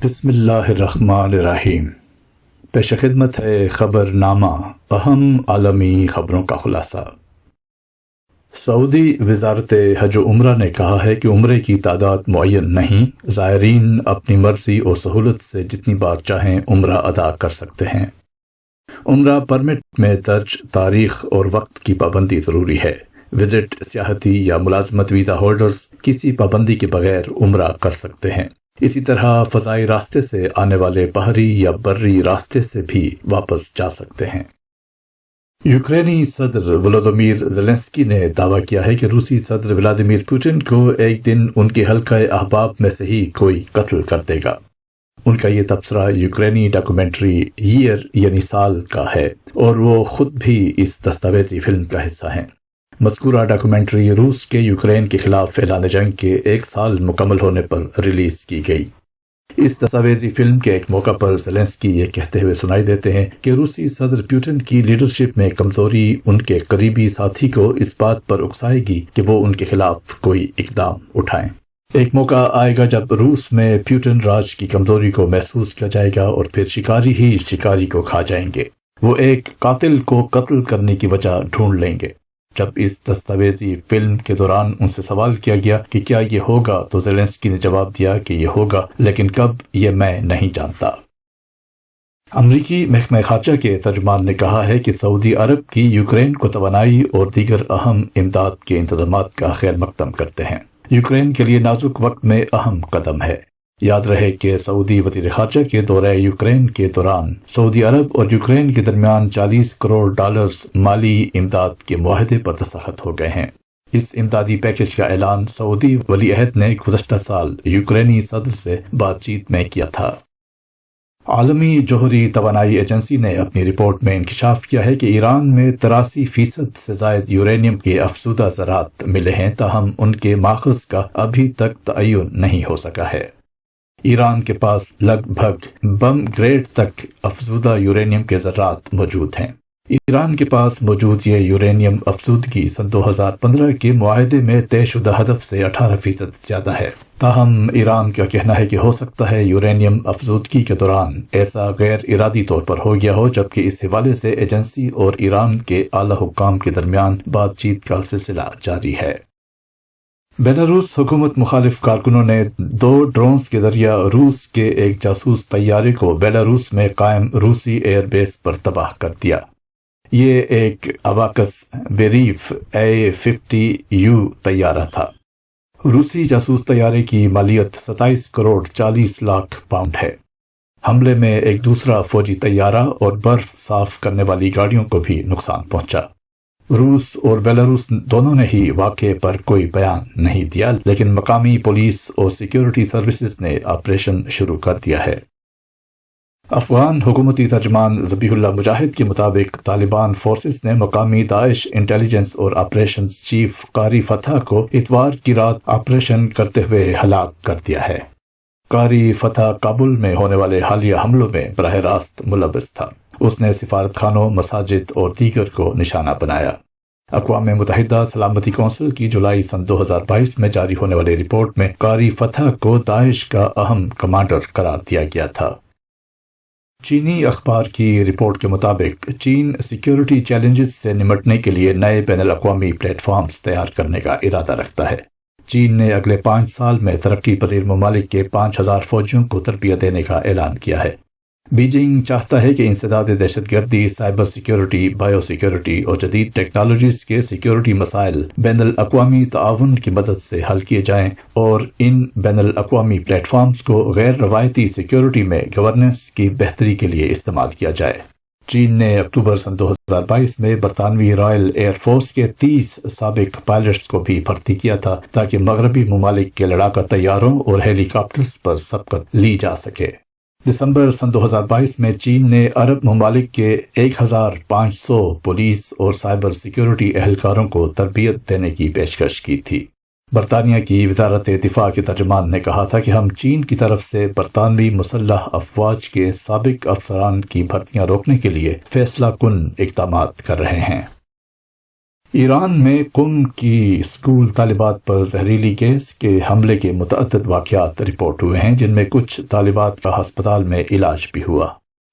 بسم اللہ الرحمن الرحیم۔ پیش خدمت ہے خبر نامہ، اہم عالمی خبروں کا خلاصہ۔ سعودی وزارت حج و عمرہ نے کہا ہے کہ عمرے کی تعداد معین نہیں، زائرین اپنی مرضی اور سہولت سے جتنی بار چاہیں عمرہ ادا کر سکتے ہیں۔ عمرہ پرمٹ میں درج تاریخ اور وقت کی پابندی ضروری ہے۔ وزٹ سیاحتی یا ملازمت ویزا ہولڈرز کسی پابندی کے بغیر عمرہ کر سکتے ہیں۔ اسی طرح فضائی راستے سے آنے والے بحری یا بری راستے سے بھی واپس جا سکتے ہیں۔ یوکرینی صدر ولودیمیر زیلنسکی نے دعویٰ کیا ہے کہ روسی صدر ولادیمیر پوٹن کو ایک دن ان کے حلقہ احباب میں سے ہی کوئی قتل کر دے گا۔ ان کا یہ تبصرہ یوکرینی ڈاکومنٹری ایئر یعنی سال کا ہے اور وہ خود بھی اس دستاویزی فلم کا حصہ ہیں۔ مذکورہ ڈاکومنٹری روس کے یوکرین کے خلاف اعلان جنگ کے 1 سال مکمل ہونے پر ریلیز کی گئی۔ اس دستاویزی فلم کے ایک موقع پر زیلنسکی یہ کہتے ہوئے سنائی دیتے ہیں کہ روسی صدر پوٹن کی لیڈرشپ میں کمزوری ان کے قریبی ساتھی کو اس بات پر اکسائے گی کہ وہ ان کے خلاف کوئی اقدام اٹھائیں۔ ایک موقع آئے گا جب روس میں پوٹن راج کی کمزوری کو محسوس کیا جائے گا اور پھر شکاری ہی شکاری کو کھا جائیں گے۔ وہ ایک قاتل کو قتل کرنے کی وجہ ڈھونڈ لیں گے۔ جب اس دستاویزی فلم کے دوران ان سے سوال کیا گیا کہ کیا یہ ہوگا تو زیلنسکی نے جواب دیا کہ یہ ہوگا، لیکن کب یہ میں نہیں جانتا۔ امریکی محکمہ خارجہ کے ترجمان نے کہا ہے کہ سعودی عرب کی یوکرین کو توانائی اور دیگر اہم امداد کے انتظامات کا خیر مقدم کرتے ہیں۔ یوکرین کے لیے نازک وقت میں اہم قدم ہے۔ یاد رہے کہ سعودی وزیر خارجہ کے دورہ یوکرین کے دوران سعودی عرب اور یوکرین کے درمیان $40 کروڑ مالی امداد کے معاہدے پر دستخط ہو گئے ہیں۔ اس امدادی پیکج کا اعلان سعودی ولی عہد نے گزشتہ سال یوکرینی صدر سے بات چیت میں کیا تھا۔ عالمی جوہری توانائی ایجنسی نے اپنی رپورٹ میں انکشاف کیا ہے کہ ایران میں 83% سے زائد یورینیم کے افزودہ ذرات ملے ہیں، تاہم ان کے ماخذ کا ابھی تک تعین نہیں ہو سکا ہے۔ ایران کے پاس لگ بھگ بم گریڈ تک افزودہ یورینیم کے ذرات موجود ہیں۔ ایران کے پاس موجود یہ یورینیم افزودگی سن 2015 کے معاہدے میں طے شدہ ہدف سے 18% زیادہ ہے۔ تاہم ایران کا کہنا ہے کہ ہو سکتا ہے یورینیم افزودگی کے دوران ایسا غیر ارادی طور پر ہو گیا ہو، جبکہ اس حوالے سے ایجنسی اور ایران کے اعلیٰ حکام کے درمیان بات چیت کا سلسلہ جاری ہے۔ بیلاروس حکومت مخالف کارکنوں نے 2 ڈرونز کے ذریعہ روس کے ایک جاسوس طیارے کو بیلاروس میں قائم روسی ایئر بیس پر تباہ کر دیا۔ یہ ایک اواکس بیریف A-50U طیارہ تھا۔ روسی جاسوس طیارے کی مالیت 27 کروڑ 40 لاکھ پاؤنڈ ہے۔ حملے میں ایک دوسرا فوجی طیارہ اور برف صاف کرنے والی گاڑیوں کو بھی نقصان پہنچا۔ روس اور بیلاروس دونوں نے ہی واقعے پر کوئی بیان نہیں دیا، لیکن مقامی پولیس اور سیکیورٹی سروسز نے آپریشن شروع کر دیا ہے۔ افغان حکومتی ترجمان ذبیح اللہ مجاہد کے مطابق طالبان فورسز نے مقامی داعش انٹیلیجنس اور آپریشنز چیف قاری فتح کو اتوار کی رات آپریشن کرتے ہوئے ہلاک کر دیا ہے۔ قاری فتح کابل میں ہونے والے حالیہ حملوں میں براہ راست ملوث تھا۔ اس نے سفارت خانوں، مساجد اور دیگر کو نشانہ بنایا۔ اقوام متحدہ سلامتی کونسل کی جولائی سن 2022 میں جاری ہونے والی رپورٹ میں قاری فتح کو داعش کا اہم کمانڈر قرار دیا گیا تھا۔ چینی اخبار کی رپورٹ کے مطابق چین سیکیورٹی چیلنجز سے نمٹنے کے لیے نئے بین الاقوامی پلیٹ فارمز تیار کرنے کا ارادہ رکھتا ہے۔ چین نے اگلے 5 سال میں ترقی پذیر ممالک کے 5000 فوجیوں کو تربیت دینے کا اعلان کیا ہے۔ بیجنگ چاہتا ہے کہ انسداد دہشت گردی، سائبر سیکیورٹی، بائیو سیکیورٹی اور جدید ٹیکنالوجیز کے سیکیورٹی مسائل بین الاقوامی تعاون کی مدد سے حل کیے جائیں اور ان بین الاقوامی پلیٹ فارمز کو غیر روایتی سیکیورٹی میں گورننس کی بہتری کے لیے استعمال کیا جائے۔ چین نے اکتوبر سن 2022 میں برطانوی رائل ایئر فورس کے 30 سابق پائلٹس کو بھی بھرتی کیا تھا تاکہ مغربی ممالک کے لڑاکا طیاروں اور ہیلی کاپٹرز پر سبقت لی جا سکے۔ دسمبر سن 2022 میں چین نے عرب ممالک کے 1500 پولیس اور سائبر سیکیورٹی اہلکاروں کو تربیت دینے کی پیشکش کی تھی۔ برطانیہ کی وزارت دفاع کے ترجمان نے کہا تھا کہ ہم چین کی طرف سے برطانوی مسلح افواج کے سابق افسران کی بھرتیاں روکنے کے لیے فیصلہ کن اقدامات کر رہے ہیں۔ ایران میں قم کی اسکول طالبات پر زہریلی گیس کے حملے کے متعدد واقعات رپورٹ ہوئے ہیں، جن میں کچھ طالبات کا ہسپتال میں علاج بھی ہوا۔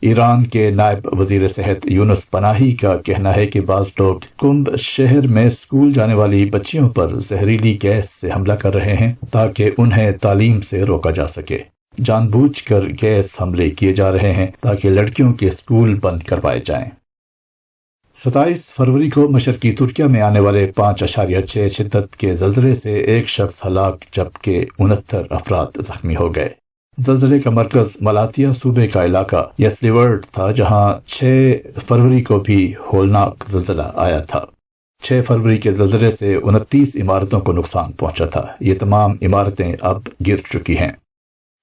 ایران کے نائب وزیر صحت یونس پناہی کا کہنا ہے کہ بعض لوگ قم شہر میں اسکول جانے والی بچیوں پر زہریلی گیس سے حملہ کر رہے ہیں تاکہ انہیں تعلیم سے روکا جا سکے۔ جان بوجھ کر گیس حملے کیے جا رہے ہیں تاکہ لڑکیوں کے اسکول بند کروائے جائیں۔ 27 فروری کو مشرقی ترکیہ میں آنے والے 5.6 شدت کے زلزلے سے ایک شخص ہلاک جبکہ 69 افراد زخمی ہو گئے۔ زلزلے کا مرکز ملاتیا صوبے کا علاقہ یسلیورڈ تھا، جہاں 6 فروری کو بھی ہولناک زلزلہ آیا تھا۔ 6 فروری کے زلزلے سے 29 عمارتوں کو نقصان پہنچا تھا۔ یہ تمام عمارتیں اب گر چکی ہیں۔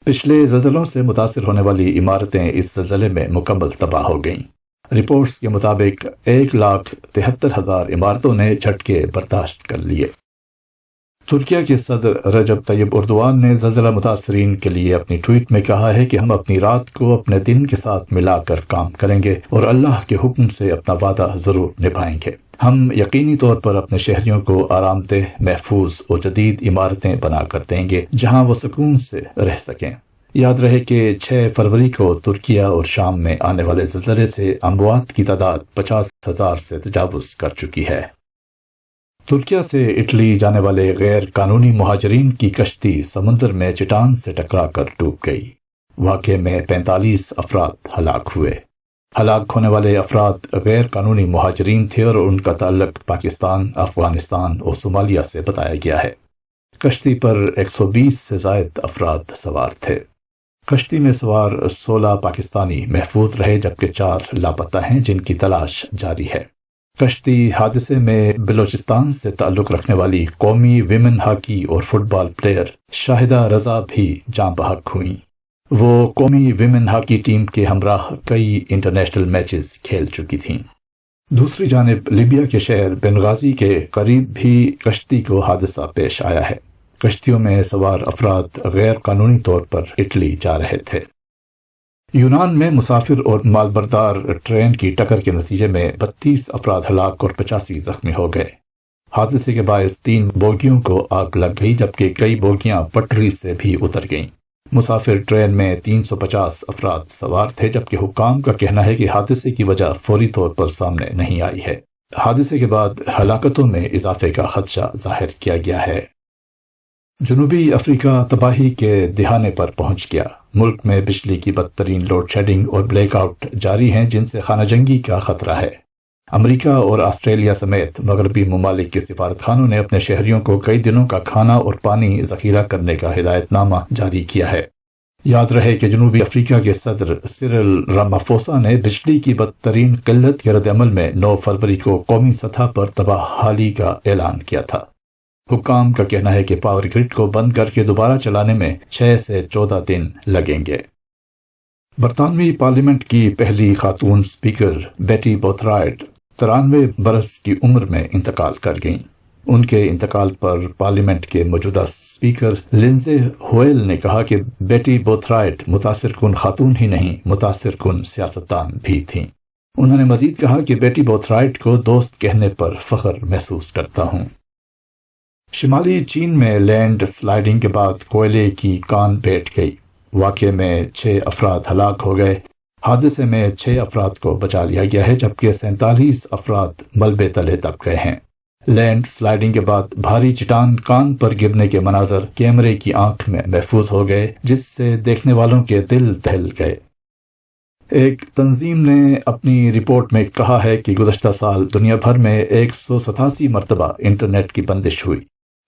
پچھلے زلزلوں سے متاثر ہونے والی عمارتیں اس زلزلے میں مکمل تباہ ہو گئیں۔ رپورٹس کے مطابق 1,73,000 عمارتوں نے جھٹکے برداشت کر لیے۔ ترکیہ کے صدر رجب طیب اردوان نے زلزلہ متاثرین کے لیے اپنی ٹویٹ میں کہا ہے کہ ہم اپنی رات کو اپنے دن کے ساتھ ملا کر کام کریں گے اور اللہ کے حکم سے اپنا وعدہ ضرور نبھائیں گے۔ ہم یقینی طور پر اپنے شہریوں کو آرام دہ، محفوظ اور جدید عمارتیں بنا کر دیں گے جہاں وہ سکون سے رہ سکیں۔ یاد رہے کہ 6 فروری کو ترکیہ اور شام میں آنے والے زلزلے سے اموات کی تعداد 50,000 سے تجاوز کر چکی ہے۔ ترکیہ سے اٹلی جانے والے غیر قانونی مہاجرین کی کشتی سمندر میں چٹان سے ٹکرا کر ڈوب گئی۔ واقعے میں 45 افراد ہلاک ہوئے۔ ہلاک ہونے والے افراد غیر قانونی مہاجرین تھے اور ان کا تعلق پاکستان، افغانستان اور صومالیہ سے بتایا گیا ہے۔ کشتی پر 120 سے زائد افراد سوار تھے۔ کشتی میں سوار 16 پاکستانی محفوظ رہے جبکہ 4 لاپتہ ہیں جن کی تلاش جاری ہے۔ کشتی حادثے میں بلوچستان سے تعلق رکھنے والی قومی ویمن ہاکی اور فٹ بال پلیئر شاہدہ رضا بھی جاں بحق ہوئیں۔ وہ قومی ویمن ہاکی ٹیم کے ہمراہ کئی انٹرنیشنل میچز کھیل چکی تھیں۔ دوسری جانب لیبیا کے شہر بنغازی کے قریب بھی کشتی کو حادثہ پیش آیا ہے۔ کشتیوں میں سوار افراد غیر قانونی طور پر اٹلی جا رہے تھے۔ یونان میں مسافر اور مال بردار ٹرین کی ٹکر کے نتیجے میں 32 افراد ہلاک اور 85 زخمی ہو گئے۔ حادثے کے باعث 3 بوگیوں کو آگ لگ گئی جبکہ کئی بوگیاں پٹری سے بھی اتر گئیں۔ مسافر ٹرین میں 350 افراد سوار تھے جبکہ حکام کا کہنا ہے کہ حادثے کی وجہ فوری طور پر سامنے نہیں آئی ہے۔ حادثے کے بعد ہلاکتوں میں اضافے کا خدشہ ظاہر کیا گیا ہے۔ جنوبی افریقہ تباہی کے دہانے پر پہنچ گیا۔ ملک میں بجلی کی بدترین لوڈ شیڈنگ اور بلیک آؤٹ جاری ہیں جن سے خانہ جنگی کا خطرہ ہے۔ امریکہ اور آسٹریلیا سمیت مغربی ممالک کے سفارت خانوں نے اپنے شہریوں کو کئی دنوں کا کھانا اور پانی ذخیرہ کرنے کا ہدایت نامہ جاری کیا ہے۔ یاد رہے کہ جنوبی افریقہ کے صدر سرل رامافوسا نے بجلی کی بدترین قلت کے رد عمل میں 9 فروری کو قومی سطح پر تباہ حالی کا اعلان کیا تھا۔ حکام کا کہنا ہے کہ پاور گرڈ کو بند کر کے دوبارہ چلانے میں 6 سے 14 دن لگیں گے۔ برطانوی پارلیمنٹ کی پہلی خاتون سپیکر بیٹی بوتھرائٹ 93 برس کی عمر میں انتقال کر گئیں۔ ان کے انتقال پر پارلیمنٹ کے موجودہ سپیکر لنزے ہوئل نے کہا کہ بیٹی بوتھرائٹ متاثر کن خاتون ہی نہیں، متاثر کن سیاستدان بھی تھیں۔ انہوں نے مزید کہا کہ بیٹی بوتھرائٹ کو دوست کہنے پر فخر محسوس کرتا ہوں۔ شمالی چین میں لینڈ سلائیڈنگ کے بعد کوئلے کی کان بیٹھ گئی۔ واقعے میں 6 افراد ہلاک ہو گئے۔ حادثے میں 6 افراد کو بچا لیا گیا ہے جبکہ 47 افراد ملبے تلے دب گئے ہیں۔ لینڈ سلائیڈنگ کے بعد بھاری چٹان کان پر گرنے کے مناظر کیمرے کی آنکھ میں محفوظ ہو گئے جس سے دیکھنے والوں کے دل دہل گئے۔ ایک تنظیم نے اپنی رپورٹ میں کہا ہے کہ گزشتہ سال دنیا بھر میں 187 مرتبہ انٹرنیٹ کی بندش ہوئی۔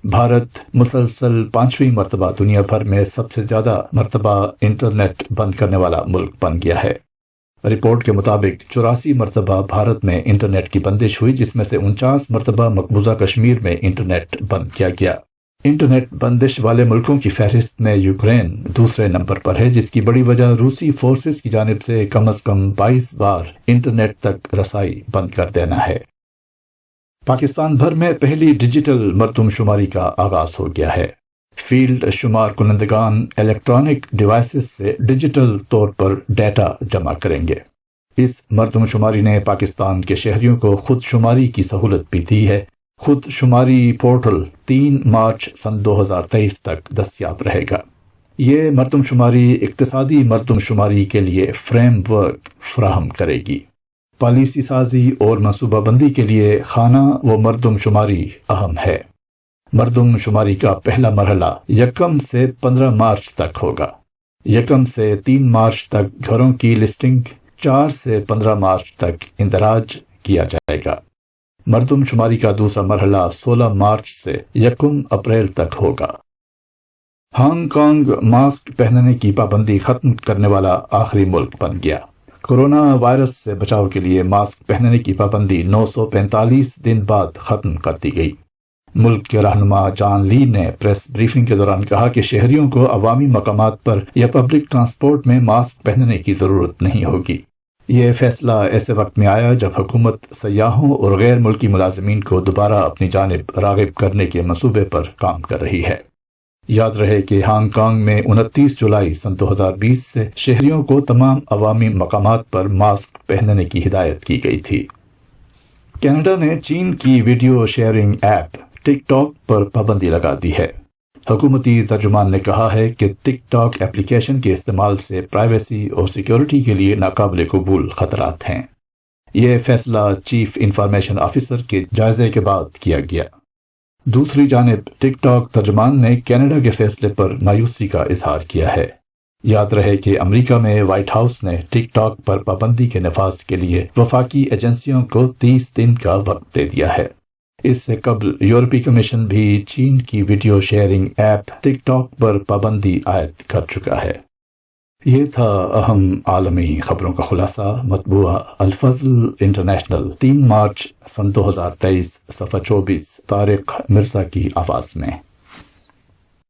بھارت مسلسل 5ویں مرتبہ دنیا بھر میں سب سے زیادہ مرتبہ انٹرنیٹ بند کرنے والا ملک بن گیا ہے۔ رپورٹ کے مطابق 84 مرتبہ بھارت میں انٹرنیٹ کی بندش ہوئی جس میں سے 49 مرتبہ مقبوضہ کشمیر میں انٹرنیٹ بند کیا گیا۔ انٹرنیٹ بندش والے ملکوں کی فہرست میں یوکرین دوسرے نمبر پر ہے جس کی بڑی وجہ روسی فورسز کی جانب سے کم از کم 22 بار انٹرنیٹ تک رسائی بند کر دینا ہے۔ پاکستان بھر میں پہلی ڈیجیٹل مردم شماری کا آغاز ہو گیا ہے۔ فیلڈ شمار کنندگان الیکٹرانک ڈیوائسز سے ڈیجیٹل طور پر ڈیٹا جمع کریں گے۔ اس مردم شماری نے پاکستان کے شہریوں کو خود شماری کی سہولت بھی دی ہے خود شماری پورٹل 3 مارچ سن 2023 تک دستیاب رہے گا۔ یہ مردم شماری اقتصادی مردم شماری کے لیے فریم ورک فراہم کرے گی۔ پالیسی سازی اور منصوبہ بندی کے لیے خانہ و مردم شماری اہم ہے۔ مردم شماری کا پہلا مرحلہ 1 سے 15 مارچ تک ہوگا۔ 1 سے 3 مارچ تک گھروں کی لسٹنگ، 4 سے 15 مارچ تک اندراج کیا جائے گا۔ مردم شماری کا دوسرا مرحلہ 16 مارچ سے 1 اپریل تک ہوگا۔ ہانگ کانگ ماسک پہننے کی پابندی ختم کرنے والا آخری ملک بن گیا۔ کورونا وائرس سے بچاؤ کے لیے ماسک پہننے کی پابندی 945 دن بعد ختم کر دی گئی۔ ملک کے رہنما جان لی نے پریس بریفنگ کے دوران کہا کہ شہریوں کو عوامی مقامات پر یا پبلک ٹرانسپورٹ میں ماسک پہننے کی ضرورت نہیں ہوگی۔ یہ فیصلہ ایسے وقت میں آیا جب حکومت سیاحوں اور غیر ملکی ملازمین کو دوبارہ اپنی جانب راغب کرنے کے منصوبے پر کام کر رہی ہے۔ یاد رہے کہ ہانگ کانگ میں 29 جولائی سن 2020 سے شہریوں کو تمام عوامی مقامات پر ماسک پہننے کی ہدایت کی گئی تھی۔ کینیڈا نے چین کی ویڈیو شیئرنگ ایپ ٹک ٹاک پر پابندی لگا دی ہے۔ حکومتی ترجمان نے کہا ہے کہ ٹک ٹاک ایپلیکیشن کے استعمال سے پرائیویسی اور سیکیورٹی کے لیے ناقابل قبول خطرات ہیں۔ یہ فیصلہ چیف انفارمیشن آفیسر کے جائزے کے بعد کیا گیا۔ دوسری جانب ٹک ٹاک ترجمان نے کینیڈا کے فیصلے پر مایوسی کا اظہار کیا ہے۔ یاد رہے کہ امریکہ میں وائٹ ہاؤس نے ٹک ٹاک پر پابندی کے نفاذ کے لیے وفاقی ایجنسیوں کو 30 دن کا وقت دے دیا ہے۔ اس سے قبل یورپی کمیشن بھی چین کی ویڈیو شیئرنگ ایپ ٹک ٹاک پر پابندی عائد کر چکا ہے۔ یہ تھا اہم عالمی خبروں کا خلاصہ۔ مطبوعہ الفضل انٹرنیشنل 3 مارچ سن 2023 صفحہ 24 طارق مرزا کی آواز میں۔